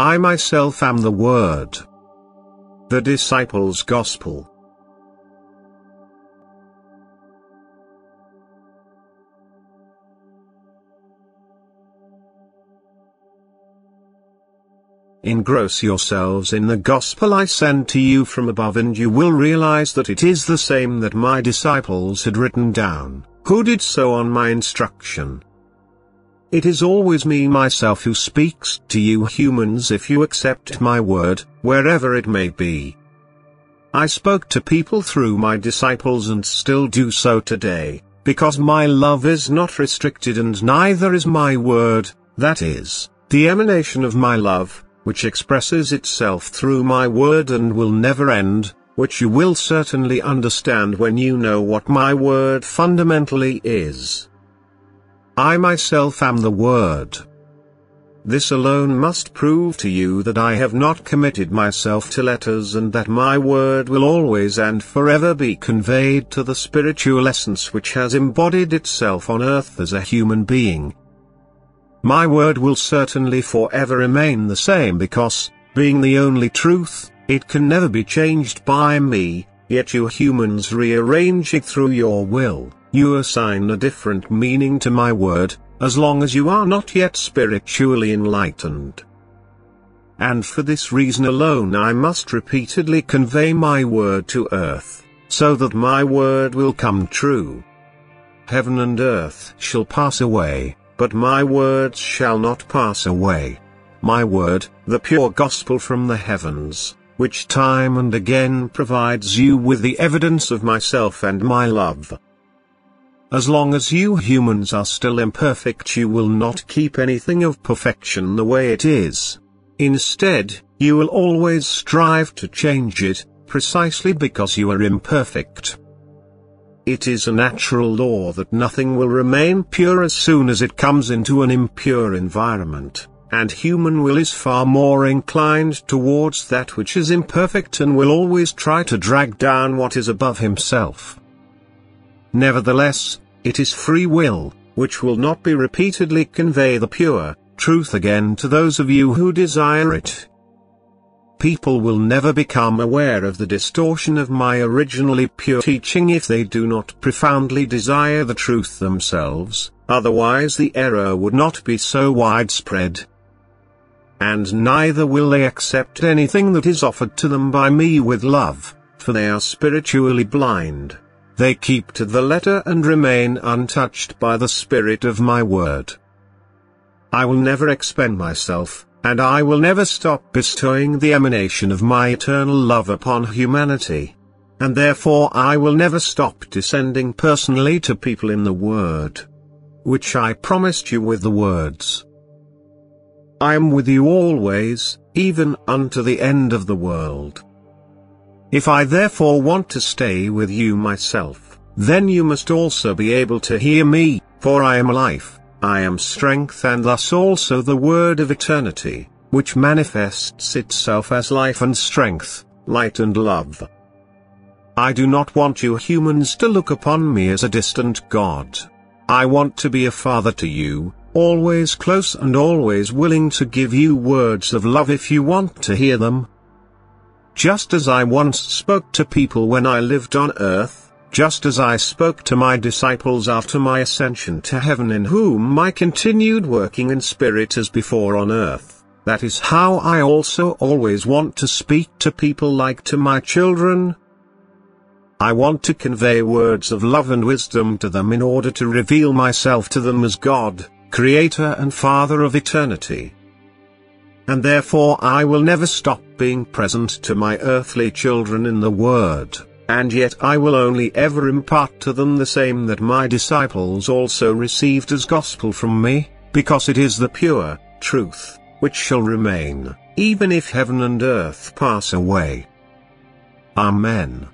I myself am the Word. The Disciples' Gospel. Engross yourselves in the gospel I send to you from above, and you will realize that it is the same that my disciples had written down, who did so on my instruction. It is always me myself who speaks to you humans if you accept my word, wherever it may be. I spoke to people through my disciples and still do so today, because my love is not restricted and neither is my word, that is, the emanation of my love, which expresses itself through my word and will never end, which you will certainly understand when you know what my word fundamentally is. I myself am the Word. This alone must prove to you that I have not committed myself to letters and that my word will always and forever be conveyed to the spiritual essence which has embodied itself on earth as a human being. My word will certainly forever remain the same because, being the only truth, it can never be changed by me, yet you humans rearrange it through your will. You assign a different meaning to my word, as long as you are not yet spiritually enlightened. And for this reason alone I must repeatedly convey my word to earth, so that my word will come true. Heaven and earth shall pass away, but my words shall not pass away. My word, the pure gospel from the heavens, which time and again provides you with the evidence of myself and my love. As long as you humans are still imperfect, you will not keep anything of perfection the way it is. Instead, you will always strive to change it, precisely because you are imperfect. It is a natural law that nothing will remain pure as soon as it comes into an impure environment, and human will is far more inclined towards that which is imperfect and will always try to drag down what is above himself. Nevertheless, it is free will, which will not be repeatedly convey the pure truth again to those of you who desire it. People will never become aware of the distortion of my originally pure teaching if they do not profoundly desire the truth themselves, otherwise the error would not be so widespread. And neither will they accept anything that is offered to them by me with love, for they are spiritually blind. They keep to the letter and remain untouched by the spirit of my word. I will never expend myself, and I will never stop bestowing the emanation of my eternal love upon humanity. And therefore I will never stop descending personally to people in the word, which I promised you with the words, I am with you always, even unto the end of the world. If I therefore want to stay with you myself, then you must also be able to hear me, for I am life, I am strength, and thus also the word of eternity, which manifests itself as life and strength, light and love. I do not want you humans to look upon me as a distant God. I want to be a father to you, always close and always willing to give you words of love if you want to hear them. Just as I once spoke to people when I lived on earth, just as I spoke to my disciples after my ascension to heaven, in whom I continued working in spirit as before on earth, that is how I also always want to speak to people like to my children. I want to convey words of love and wisdom to them in order to reveal myself to them as God, Creator and Father of eternity. And therefore I will never stop being present to my earthly children in the Word, and yet I will only ever impart to them the same that my disciples also received as gospel from me, because it is the pure truth, which shall remain, even if heaven and earth pass away. Amen.